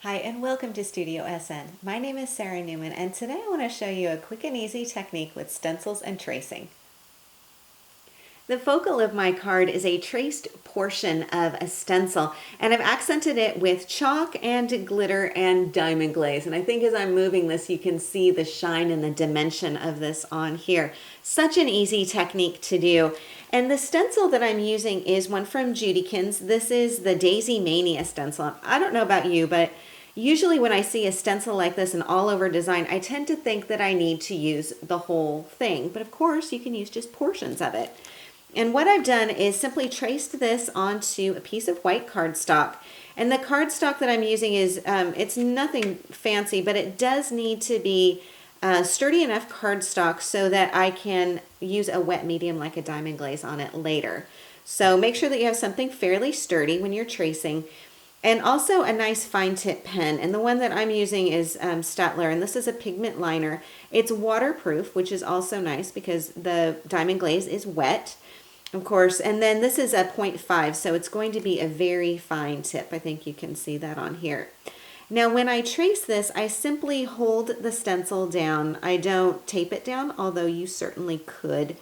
Hi and welcome to Studio SN. My name is Sarah Newman and today I want to show you a quick and easy technique with stencils and tracing. The focal of my card is a traced portion of a stencil, and I've accented it with chalk and glitter and diamond glaze. And I think as I'm moving this, you can see the shine and the dimension of this on here. Such an easy technique to do. And the stencil that I'm using is one from Judikins. This is the Daisy Mania stencil. I don't know about you, but usually when I see a stencil like this, an all over design, I tend to think that I need to use the whole thing. But of course, you can use just portions of it. And what I've done is simply traced this onto a piece of white cardstock. And the cardstock that I'm using is, it's nothing fancy, but it does need to be sturdy enough cardstock so that I can use a wet medium like a diamond glaze on it later. So make sure that you have something fairly sturdy when you're tracing. And also a nice fine tip pen. And the one that I'm using is Staedtler, and this is a pigment liner. It's waterproof, which is also nice because the diamond glaze is wet, of course. And then this is a 0.5, so it's going to be a very fine tip. I think you can see that on here. Now when I trace this, I simply hold the stencil down. I don't tape it down, although you certainly could.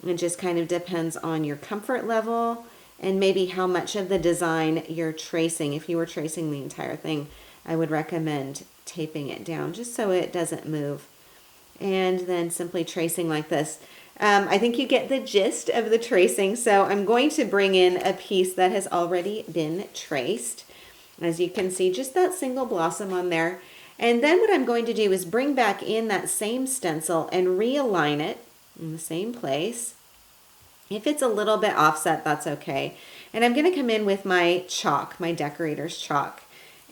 It just kind of depends on your comfort level and maybe how much of the design you're tracing. If you were tracing the entire thing, I would recommend taping it down just so it doesn't move. And then simply tracing like this. I think you get the gist of the tracing, so I'm going to bring in a piece that has already been traced. As you can see, just that single blossom on there. And then what I'm going to do is bring back in that same stencil and realign it in the same place. If it's a little bit offset, that's okay. And I'm going to come in with my chalk, my decorator's chalk,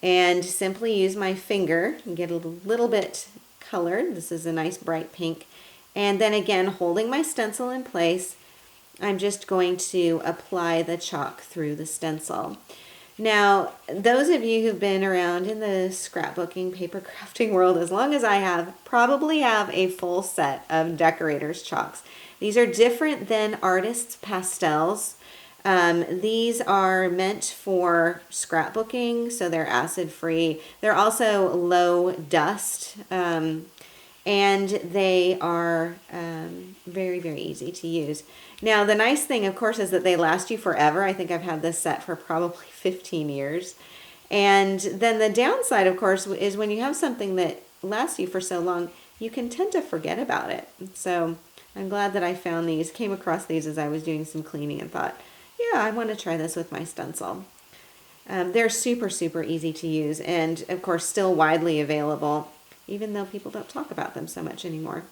and simply use my finger and get a little bit colored. This is a nice bright pink. And then again, holding my stencil in place, I'm just going to apply the chalk through the stencil. Now, those of you who've been around in the scrapbooking, paper crafting world as long as I have, probably have a full set of decorator's chalks. These are different than artists' pastels. These are meant for scrapbooking, so they're acid-free. They're also low dust, and they are very, very easy to use. Now, the nice thing, of course, is that they last you forever. I think I've had this set for probably 15 years. And then the downside, of course, is when you have something that lasts you for so long, you can tend to forget about it. So I'm glad that I found these, came across these as I was doing some cleaning and thought, yeah, I want to try this with my stencil. They're super, super easy to use and, of course, still widely available, even though people don't talk about them so much anymore.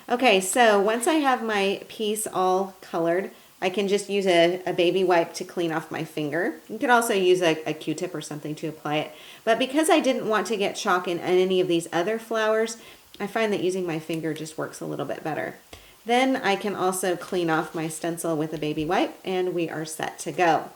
Okay, so once I have my piece all colored, I can just use a baby wipe to clean off my finger. You could also use a Q-tip or something to apply it. But because I didn't want to get chalk in any of these other flowers, I find that using my finger just works a little bit better. Then I can also clean off my stencil with a baby wipe and we are set to go.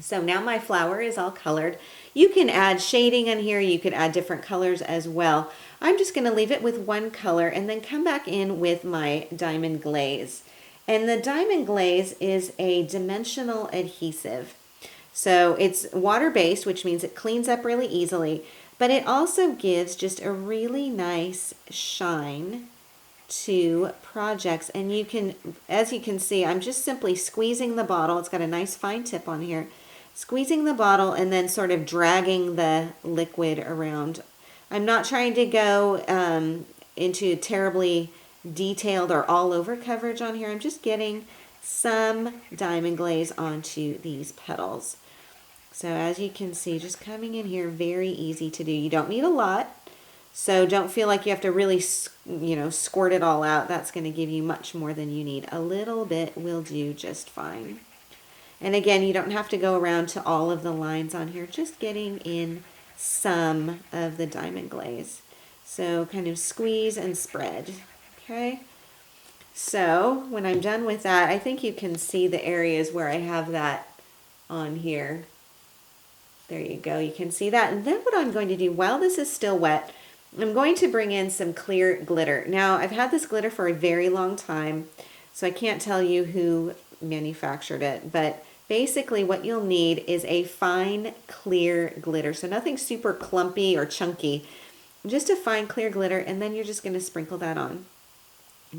So now my flower is all colored. You can add shading in here. You could add different colors as well. I'm just going to leave it with one color and then come back in with my diamond glaze. And the diamond glaze is a dimensional adhesive. So it's water-based, which means it cleans up really easily, but it also gives just a really nice shine to projects. And you can, as you can see, I'm just simply squeezing the bottle. It's got a nice fine tip on here. Squeezing the bottle and then sort of dragging the liquid around. I'm not trying to go into terribly detailed or all over coverage on here. I'm just getting some diamond glaze onto these petals. So as you can see, just coming in here, very easy to do. You don't need a lot, so don't feel like you have to really, squirt it all out. That's going to give you much more than you need. A little bit will do just fine. And again, you don't have to go around to all of the lines on here, just getting in some of the diamond glaze. So kind of squeeze and spread, okay? So when I'm done with that, I think you can see the areas where I have that on here. There you go, you can see that. And then what I'm going to do, while this is still wet, I'm going to bring in some clear glitter. Now, I've had this glitter for a very long time, so I can't tell you who manufactured it, but basically what you'll need is a fine clear glitter. So nothing super clumpy or chunky, just a fine clear glitter, and then you're just going to sprinkle that on.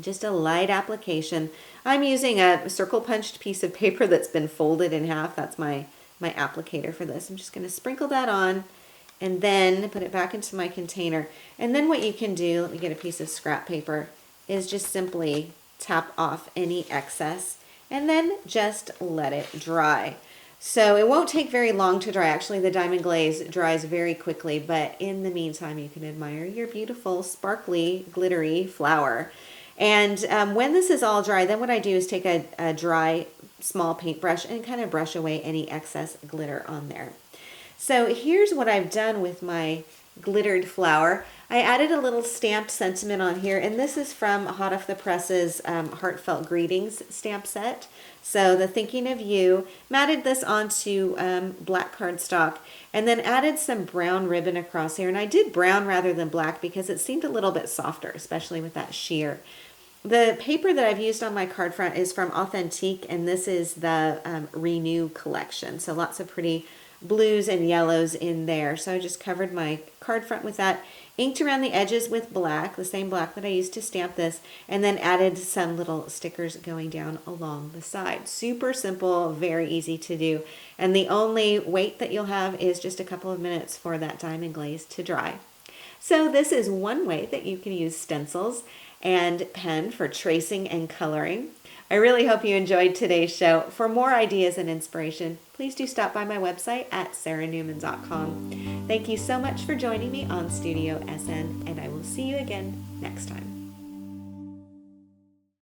Just a light application. I'm using a circle punched piece of paper that's been folded in half. That's my applicator for this. I'm just going to sprinkle that on and then put it back into my container. And then what you can do, let me get a piece of scrap paper, is just simply tap off any excess and then just let it dry. So it won't take very long to dry. Actually, the diamond glaze dries very quickly, but in the meantime, you can admire your beautiful, sparkly, glittery flower. And when this is all dry, then what I do is take a dry, small paintbrush and kind of brush away any excess glitter on there. So here's what I've done with my glittered flower. I added a little stamped sentiment on here, and this is from Hot Off the Press's Heartfelt Greetings stamp set. So the Thinking of You, matted this onto black cardstock, and then added some brown ribbon across here. And I did brown rather than black because it seemed a little bit softer, especially with that sheer. The paper that I've used on my card front is from Authentique, and this is the Renew collection. So lots of pretty blues and yellows in there. So I just covered my card front with that, inked around the edges with black, the same black that I used to stamp this, and then added some little stickers going down along the side. Super simple, very easy to do. And the only wait that you'll have is just a couple of minutes for that diamond glaze to dry. So this is one way that you can use stencils and pen for tracing and coloring. I really hope you enjoyed today's show. For more ideas and inspiration, please do stop by my website at saranewman.com. Thank you so much for joining me on Studio SN, and I will see you again next time.